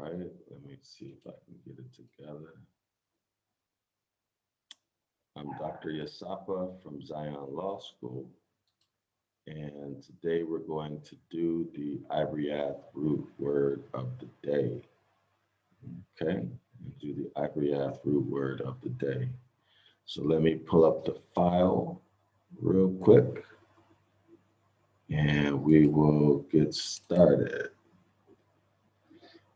right, let me see if I can get it together. I'm Dr. Yasapa from Zion Law School, and today we're going to do the Ibaryath root word of the day. Okay, do the Ibaryath root word of the day. So let me pull up the file real quick, and we will get started.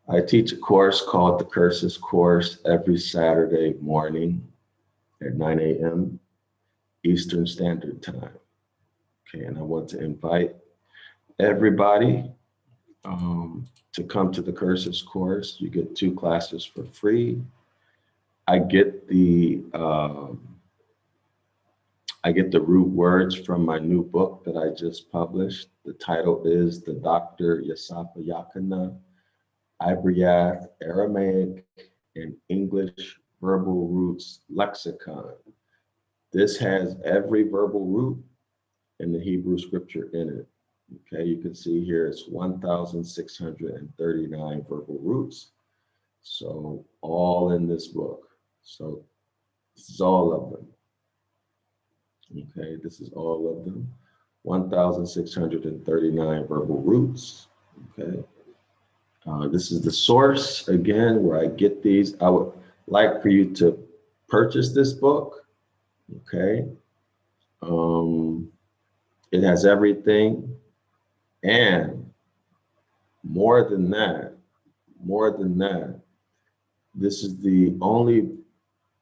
I teach a course called the Curses Course every Saturday morning at 9 a.m. Eastern Standard Time. Okay, and I want to invite everybody to come to the Curses Course. You get 2 classes for free. I get the root words from my new book that I just published. The title is the Dr. Yasapa Yakana Ibaryath Aramaic and English Verbal Roots Lexicon. This has every verbal root in the Hebrew scripture in it. Okay, you can see here it's 1,639 verbal roots. So all in this book. So this is all of them. Okay, this is all of them. 1,639 verbal roots. Okay. This is the source, again, where I get these. I would like for you to purchase this book, okay? It has everything, and more than that, this is the only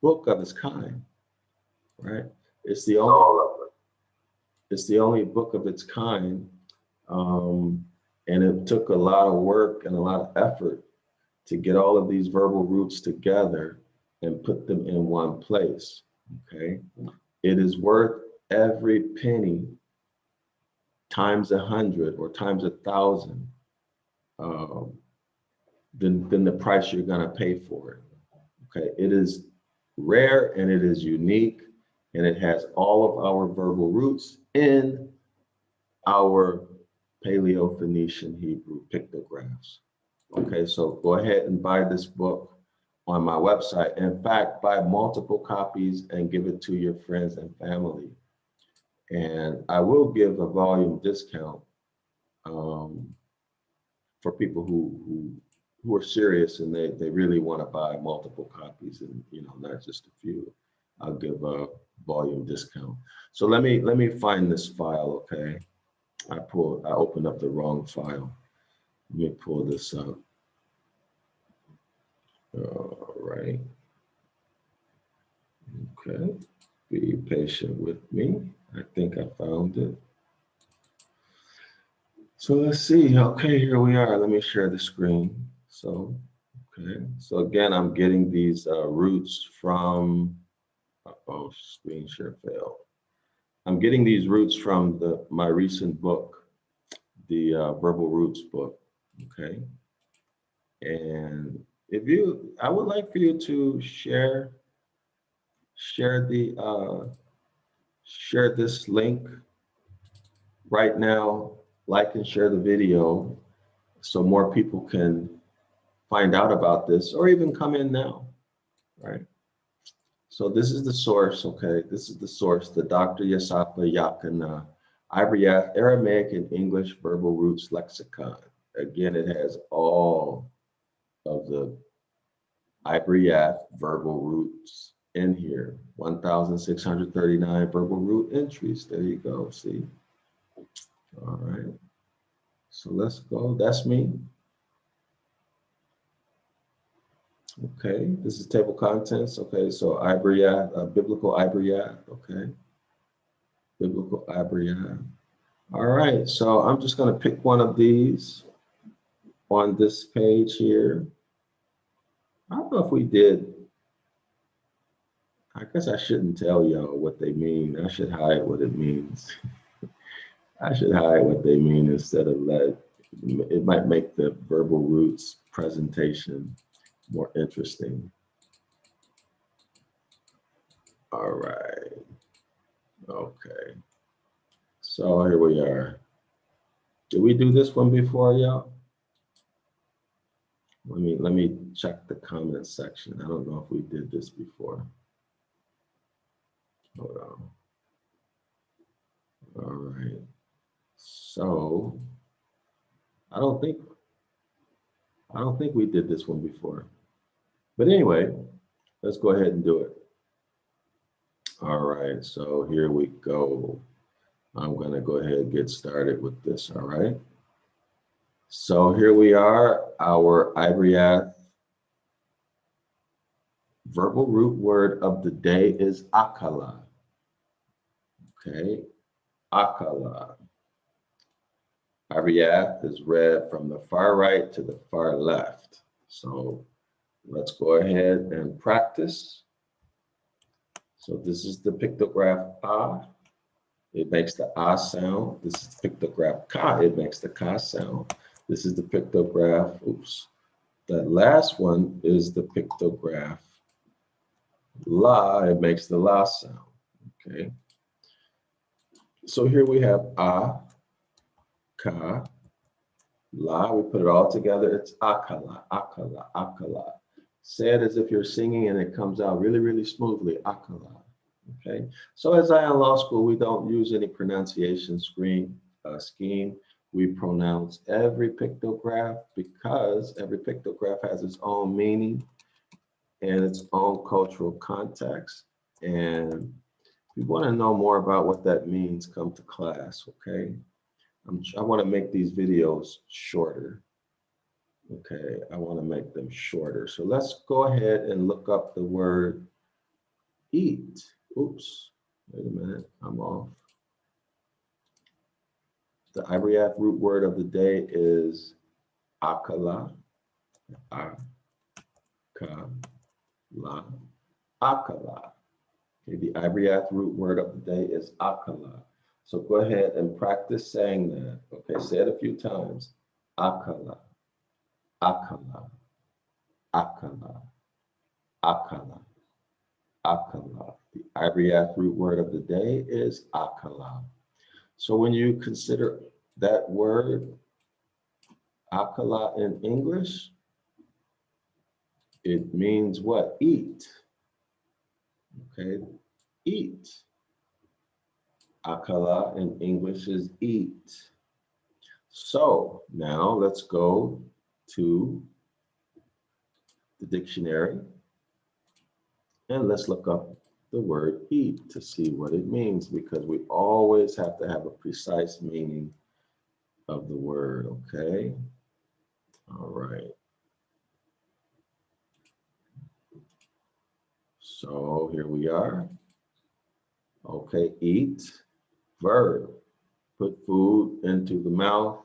book of its kind, right? It's the only book of its kind. And it took a lot of work and a lot of effort to get all of these verbal roots together and put them in one place, okay? It is worth every penny times 100 or times 1,000 than the price you're gonna pay for it, okay? It is rare and it is unique, and it has all of our verbal roots in our Paleo, Phoenician Hebrew pictographs. Okay, so go ahead and buy this book on my website. In fact, buy multiple copies and give it to your friends and family. And I will give a volume discount for people who are serious and they really want to buy multiple copies and not just a few. I'll give a volume discount. So let me find this file, okay? I opened up the wrong file. Let me pull this up. All right. Okay. Be patient with me. I think I found it. So let's see. Okay, here we are. Let me share the screen. So, okay. So again, I'm getting these roots from, oh, screen share failed. I'm getting these roots from my recent book, the Verbal Roots book, okay? And I would like for you to share this link right now, like and share the video so more people can find out about this or even come in now, right? So this is the source, okay? This is the source, the Dr. Yasapa Yakana Ibaryath Aramaic and English Verbal Roots Lexicon. Again, it has all of the Ibaryath verbal roots in here. 1,639 verbal root entries. There you go, see? All right. So let's go. That's me. Okay, this is table contents. Okay, so Ibaryath, biblical Ibaryath, okay. Biblical Ibaryath. All right, so I'm just gonna pick one of these on this page here. I don't know if we did. I guess I shouldn't tell y'all what they mean. I should hide what it means. I should hide what they mean instead of it might make the verbal roots presentation more interesting. All right. Okay. So here we are. Did we do this one before, y'all? Let me check the comment section. I don't know if we did this before. Hold on. All right. So I don't think we did this one before. But anyway, let's go ahead and do it. All right, so here we go. I'm gonna go ahead and get started with this, all right? So here we are, our Ibaryath verbal root word of the day is akala, okay? Akala. Ibaryath is read from the far right to the far left. So let's go ahead and practice. So this is the pictograph A. It makes the A sound. This is the pictograph Ka. It makes the Ka sound. This is the pictograph, oops. That last one is the pictograph La. It makes the La sound, okay? So here we have A, Ka, La. We put it all together. It's akala, akala, akala. Say it as if you're singing and it comes out really, really smoothly, akala. Okay, so at Zion Law School, we don't use any pronunciation scheme. We pronounce every pictograph because every pictograph has its own meaning and its own cultural context. And if you want to know more about what that means, come to class, okay? I want to make these videos shorter. Okay, I want to make them shorter. So let's go ahead and look up the word eat. Oops. Wait a minute, I'm off. The Ibaryath root word of the day is akala, akala, akala. Okay, the Ibaryath root word of the day is akala. So go ahead and practice saying that. Okay, say it a few times. Akala, akala, akala, akala, akala. The Ibaryath root word of the day is akala. So when you consider that word, akala in English, it means what? Eat. Okay, eat. Akala in English is eat. So now let's go to the dictionary and let's look up the word eat to see what it means, because we always have to have a precise meaning of the word, okay? All right. So here we are. Okay, eat, verb. Put food into the mouth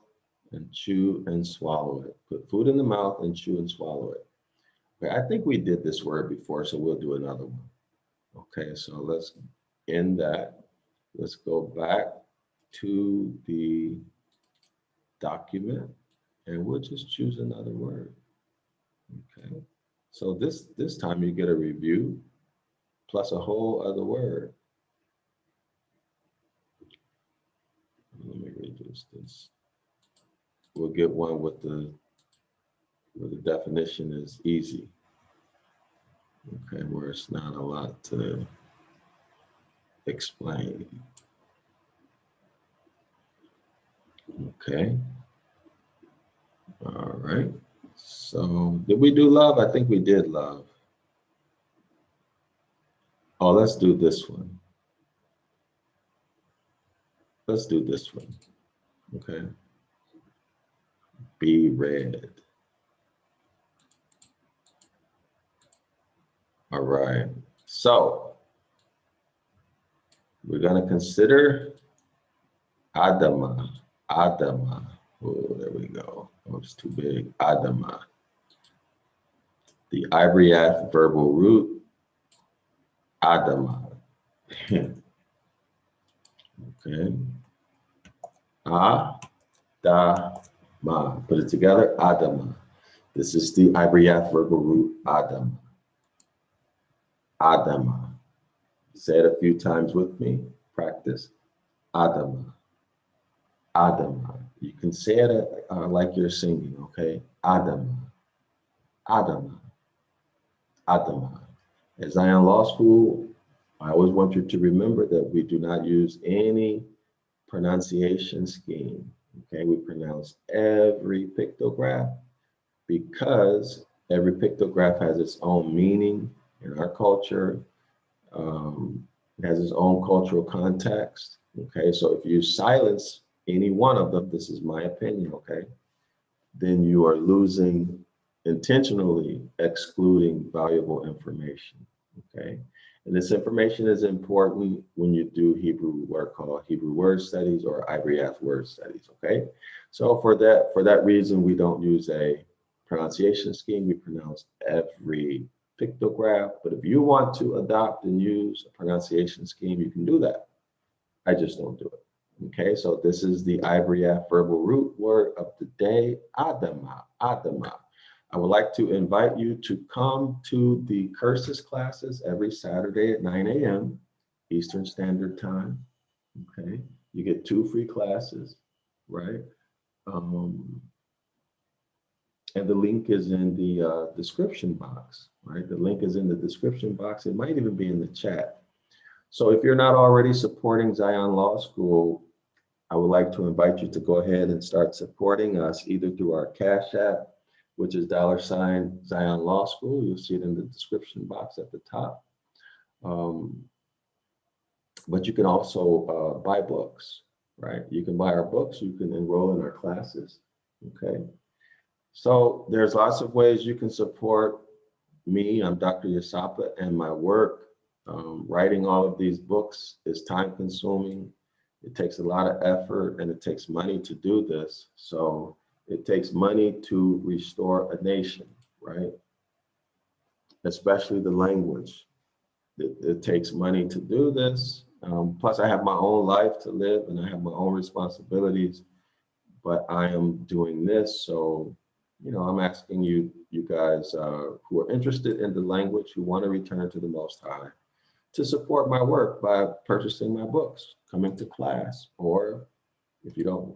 and chew and swallow it. Put food in the mouth and chew and swallow it. Okay, I think we did this word before, so we'll do another one. Okay, so let's end that. Let's go back to the document and we'll just choose another word. Okay, so this time you get a review plus a whole other word. Let me reduce this. We'll get one with where the definition is easy. Okay, where it's not a lot to explain. Okay. All right. So did we do love? I think we did love. Oh, let's do this one. Let's do this one. Okay. Be read. All right. So we're going to consider Adama. Adama. Oh, there we go. Oh, it's too big. Adama. The Ibaryath verbal root, Adama. Okay. Adama. Put it together, Adama. This is the Ibaryath verbal root, Adama. Adama. Say it a few times with me. Practice. Adama. Adama. You can say it like you're singing, okay? Adama. Adama. Adama. At Zion Law School, I always want you to remember that we do not use any pronunciation scheme. Okay, we pronounce every pictograph because every pictograph has its own meaning in our culture. It has its own cultural context. Okay, so if you silence any one of them, this is my opinion, okay, then you are losing, intentionally excluding valuable information, okay? And this information is important when you do Hebrew work called Hebrew word studies or Ibaryath word studies, okay? So for that reason, we don't use a pronunciation scheme. We pronounce every pictograph, but if you want to adopt and use a pronunciation scheme, you can do that. I just don't do it. Okay, so this is the Ibaryath verbal root word of the day, Adama, Adama. I would like to invite you to come to the cursus classes every Saturday at 9 a.m. Eastern Standard Time. Okay, you get 2 free classes, right? And the link is in the description box, right? The link is in the description box. It might even be in the chat. So if you're not already supporting Zion Law School, I would like to invite you to go ahead and start supporting us either through our Cash App, which is $Zion Law School. You'll see it in the description box at the top. But you can also buy books, right? You can buy our books. You can enroll in our classes, okay? So there's lots of ways you can support me. I'm Dr. Yasapa, and my work. Writing all of these books is time consuming. It takes a lot of effort and it takes money to do this. So it takes money to restore a nation, right? Especially the language. It takes money to do this. Plus I have my own life to live and I have my own responsibilities, but I am doing this. So, you know, I'm asking you guys who are interested in the language, who want to return to the Most High, to support my work by purchasing my books, coming to class, or if you don't,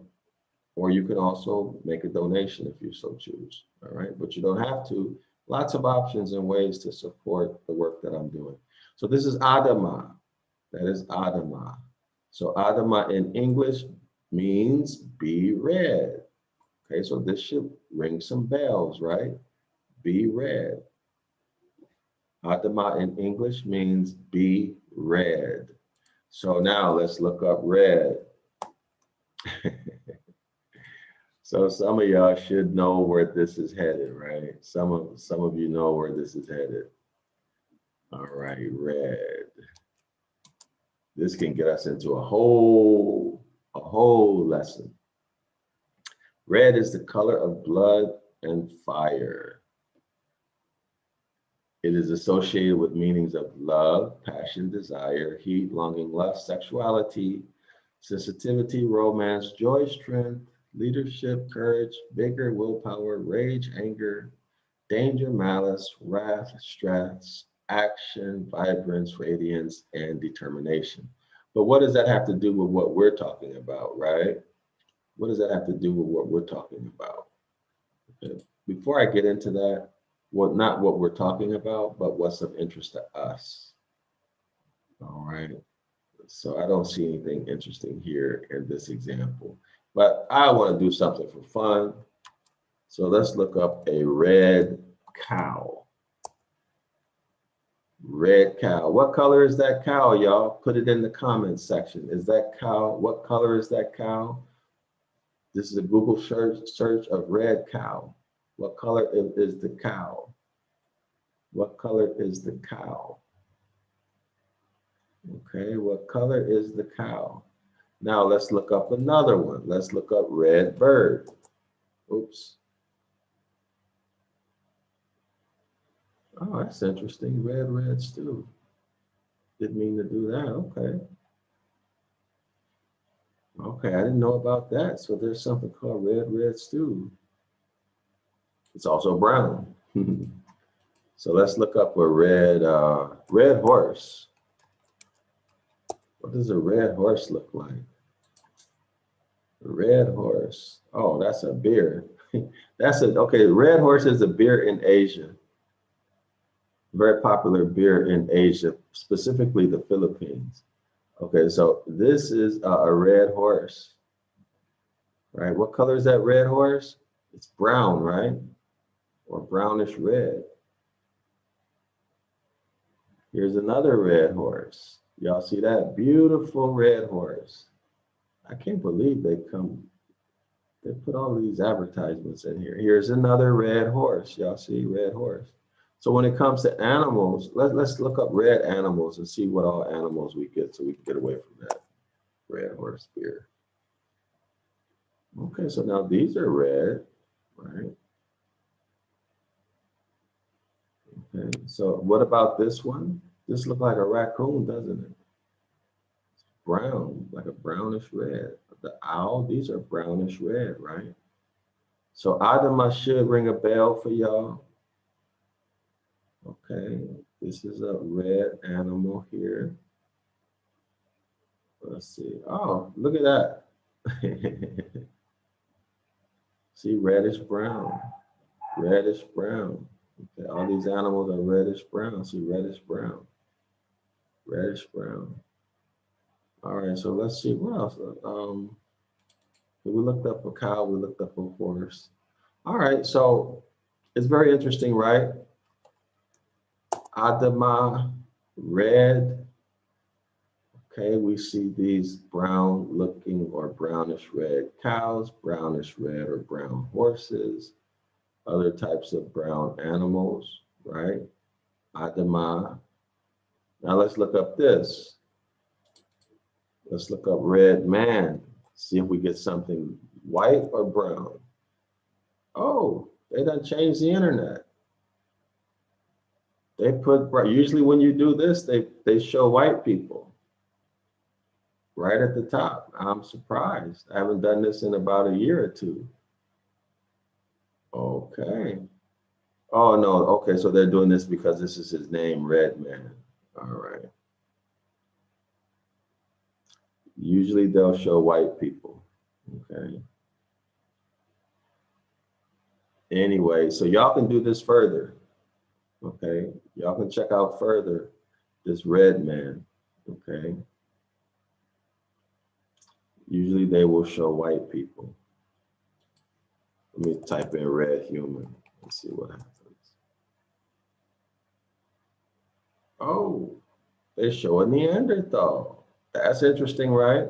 or you can also make a donation if you so choose, all right? But you don't have to. Lots of options and ways to support the work that I'm doing. So this is Adama, that is Adama. So Adama in English means be read. Okay, so this should ring some bells, right? Be read. Adama in English means be read. So now let's look up read. So some of y'all should know where this is headed, right? Some of you know where this is headed. All right, read. This can get us into a whole lesson. Red is the color of blood and fire. It is associated with meanings of love, passion, desire, heat, longing, lust, sexuality, sensitivity, romance, joy, strength, leadership, courage, vigor, willpower, rage, anger, danger, malice, wrath, stress, action, vibrance, radiance, and determination. But what does that have to do with what we're talking about, right? What does that have to do with what we're talking about? Okay. Before I get into that, not what we're talking about, but what's of interest to us. All right. So I don't see anything interesting here in this example, but I want to do something for fun. So let's look up a red cow. Red cow. What color is that cow, y'all? Put it in the comments section. Is that cow? What color is that cow? This is a Google search of red cow. What color is the cow? What color is the cow? Okay, what color is the cow? Now let's look up another one. Let's look up red bird. Oops. Oh, that's interesting. Red stew. Didn't mean to do that. Okay. Okay, I didn't know about that. So there's something called red stew. It's also brown. So let's look up a red horse. What does a red horse look like? A red horse. Oh, that's a beer. That's it. Okay, Red Horse is a beer in Asia. Very popular beer in Asia, specifically the Philippines. Okay, so this is a red horse, right? What color is that red horse? It's brown, right? Or brownish red. Here's another red horse. Y'all see that? Beautiful red horse. I can't believe they put all of these advertisements in here. Here's another red horse. Y'all see red horse. So when it comes to animals, let's look up red animals and see what all animals we get so we can get away from that red horse beer. Okay, so now these are red, right? Okay, so what about this one? This looks like a raccoon, doesn't it? It's brown, like a brownish red. The owl, these are brownish red, right? So Adama should ring a bell for y'all. Okay, this is a red animal here. Let's see. Oh, look at that. See, reddish brown, reddish brown. Okay, all these animals are reddish brown. See, reddish brown, reddish brown. All right, so let's see what else. We looked up a cow, we looked up a horse. All right, so it's very interesting, right? Adama, red. Okay, we see these brown looking or brownish red cows, brownish red or brown horses, other types of brown animals, right? Adama. Now let's look up this. Let's look up red man. See if we get something white or brown. Oh, they done changed the internet. They put, usually when you do this, they show white people right at the top. I'm surprised. I haven't done this in about a year or two. Okay. Oh, no. Okay, so they're doing this because this is his name, Red Man. All right. Usually they'll show white people. Okay. Anyway, so y'all can do this further. Okay. Y'all can check out further this Red Man. Okay. Usually they will show white people. Let me type in red human and see what happens. Oh, they show a Neanderthal. That's interesting, right?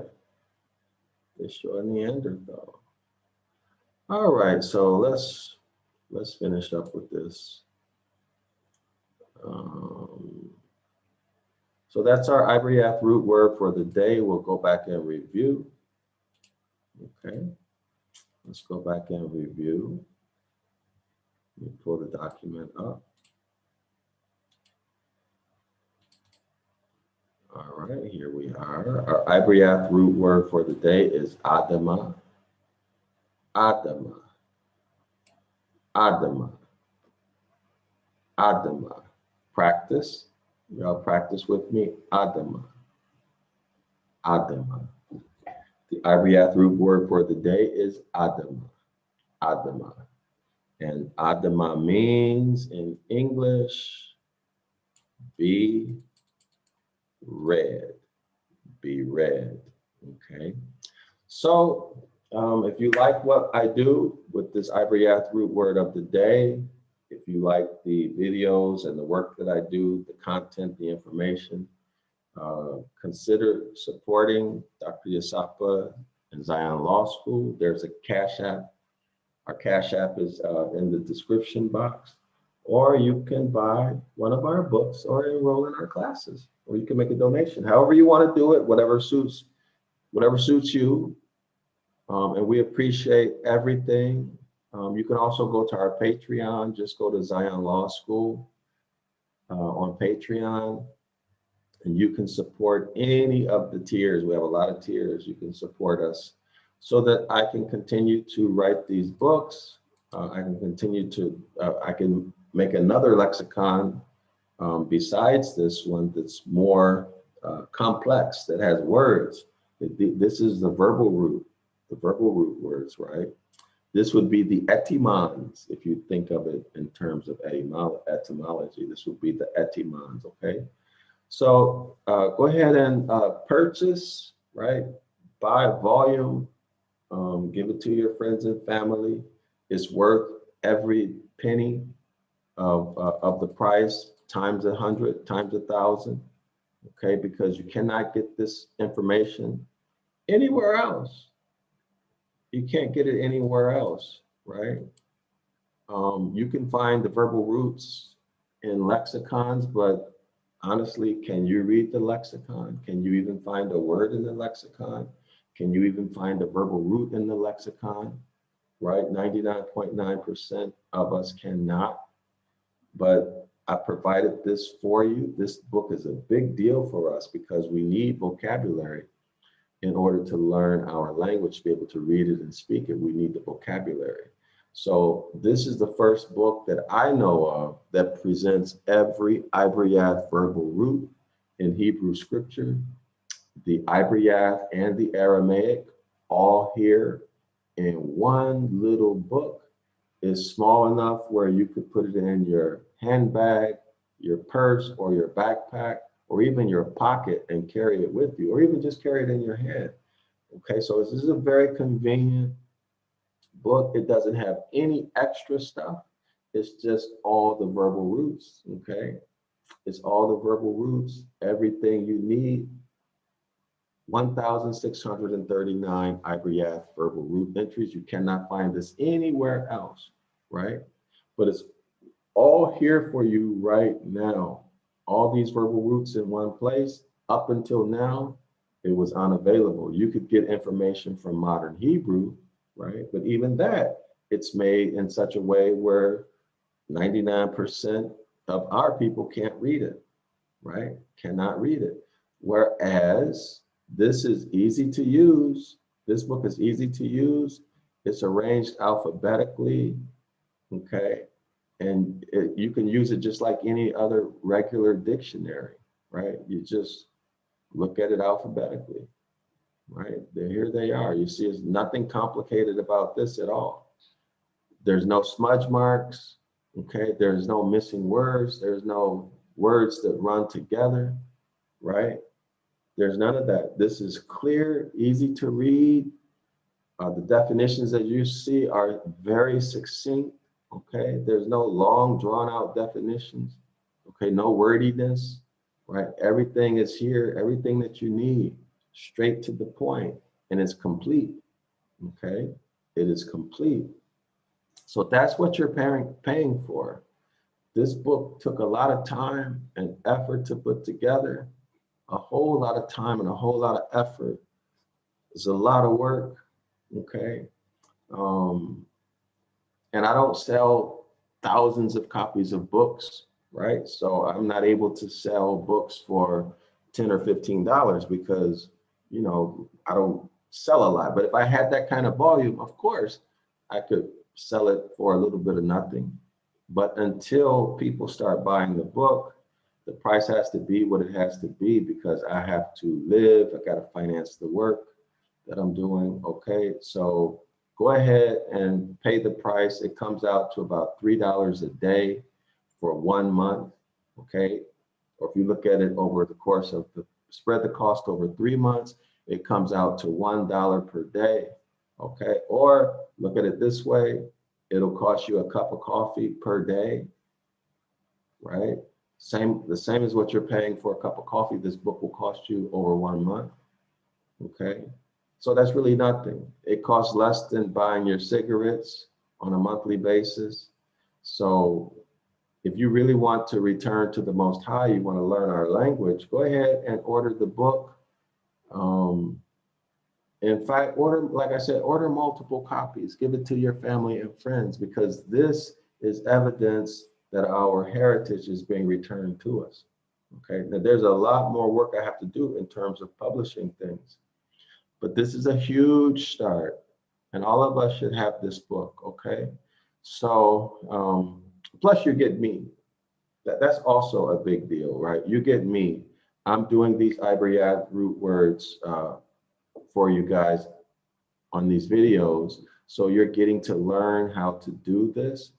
They show a Neanderthal. All right, so let's finish up with this. So that's our Ibaryath root word for the day. We'll go back and review. Okay, let's go back and review. Let me pull the document up. All right, here we are. Our Ibaryath root word for the day is Adama. Adama. Adama. Adama. Practice. Y'all practice with me. Adama. Adama. The Ibaryath root word for the day is Adama. Adama. And Adama means in English, be red. Be red. Okay. So if you like what I do with this Ibaryath root word of the day, if you like the videos and the work that I do, the content, the information, consider supporting Dr. Yasapa and Zion Law School. There's a Cash App. Our Cash App is in the description box. Or you can buy one of our books or enroll in our classes. Or you can make a donation. However you want to do it, whatever suits you. And we appreciate everything. You can also go to our Patreon. Just go to Zion Law School on Patreon. And you can support any of the tiers. We have a lot of tiers. You can support us so that I can continue to write these books. I can continue to, I can make another lexicon besides this one that's more complex, that has words. This is the verbal root words, right? This would be the etymons, if you think of it in terms of etymology. This would be the etymons, okay? So go ahead and purchase, right? Buy a volume, give it to your friends and family. It's worth every penny of the price times 100, times 1,000, okay? Because you cannot get this information anywhere else. You can't get it anywhere else, right? You can find the verbal roots in lexicons, but honestly, can you read the lexicon? Can you even find a word in the lexicon? Can you even find a verbal root in the lexicon? Right? 99.9% of us cannot, but I provided this for you. This book is a big deal for us because we need vocabulary in order to learn our language, to be able to read it and speak it. We need the vocabulary. So this is the first book that I know of that presents every Ibaryath verbal root in Hebrew scripture, the Ibaryath and the Aramaic, all here in one little book. Is small enough where you could put it in your handbag, your purse, or your backpack, or even your pocket and carry it with you, or even just carry it in your hand. Okay, so this is a very convenient book. It doesn't have any extra stuff. It's just all the verbal roots, okay? It's all the verbal roots, everything you need. 1,639 Ibaryath verbal root entries. You cannot find this anywhere else, right? But it's all here for you right now. All these verbal roots in one place. Up until now, it was unavailable. You could get information from modern Hebrew, right? But even that, it's made in such a way where 99% of our people can't read it, right? Cannot read it. Whereas this is easy to use. This book is easy to use. It's arranged alphabetically, okay? And you can use it just like any other regular dictionary, right? You just look at it alphabetically, right? Here they are. You see, there's nothing complicated about this at all. There's no smudge marks, okay? There's no missing words. There's no words that run together, right? There's none of that. This is clear, easy to read. The definitions that you see are very succinct, okay? There's no long, drawn out definitions, okay? No wordiness, right? Everything is here, everything that you need, straight to the point, and it's complete, okay? It is complete. So that's what you're paying for. This book took a lot of time and effort to put together, a whole lot of time and a whole lot of effort. It's a lot of work, okay? And I don't sell thousands of copies of books, right? So I'm not able to sell books for $10 or $15 because, you know, I don't sell a lot. But if I had that kind of volume, of course, I could sell it for a little bit of nothing. But until people start buying the book, the price has to be what it has to be because I have to live. I got to finance the work that I'm doing. Okay, so go ahead and pay the price. It comes out to about $3 a day for 1 month. Okay, or if you look at it over the course of spread the cost over 3 months, it comes out to $1 per day. Okay, or look at it this way, it'll cost you a cup of coffee per day, right? The same as what you're paying for a cup of coffee, this book will cost you over 1 month, okay? So that's really nothing. It costs less than buying your cigarettes on a monthly basis. So if you really want to return to the Most High, you want to learn our language, go ahead and order the book. In fact, like I said, order multiple copies, give it to your family and friends, because this is evidence that our heritage is being returned to us. Okay, now there's a lot more work I have to do in terms of publishing things, but this is a huge start, and all of us should have this book. Okay, so plus you get me. That's also a big deal, right? You get me. I'm doing these Ibaryath root words for you guys on these videos, So you're getting to learn how to do this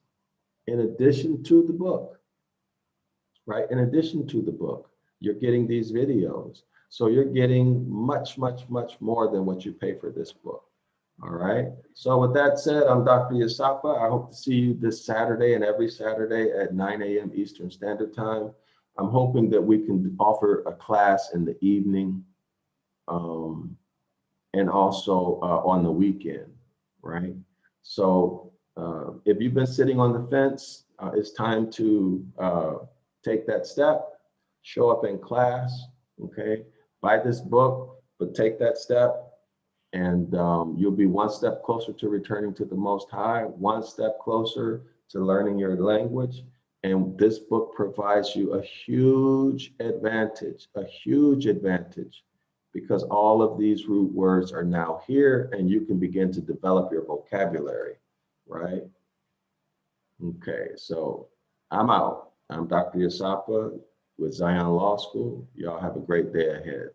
in addition to the book, right? In addition to the book, you're getting these videos. So you're getting much, much, much more than what you pay for this book. All right. So with that said, I'm Dr. Yasapa. I hope to see you this Saturday and every Saturday at 9 a.m. Eastern Standard Time. I'm hoping that we can offer a class in the evening and also on the weekend, right? So if you've been sitting on the fence, it's time to take that step, show up in class, okay? Buy this book, but take that step. And you'll be one step closer to returning to the Most High, one step closer to learning your language. And this book provides you a huge advantage, because all of these root words are now here and you can begin to develop your vocabulary, right? Okay, so I'm out. I'm Dr. Yasapa with Zion Law School. Y'all have a great day ahead.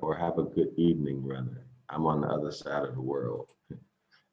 Or have a good evening, rather. I'm on the other side of the world.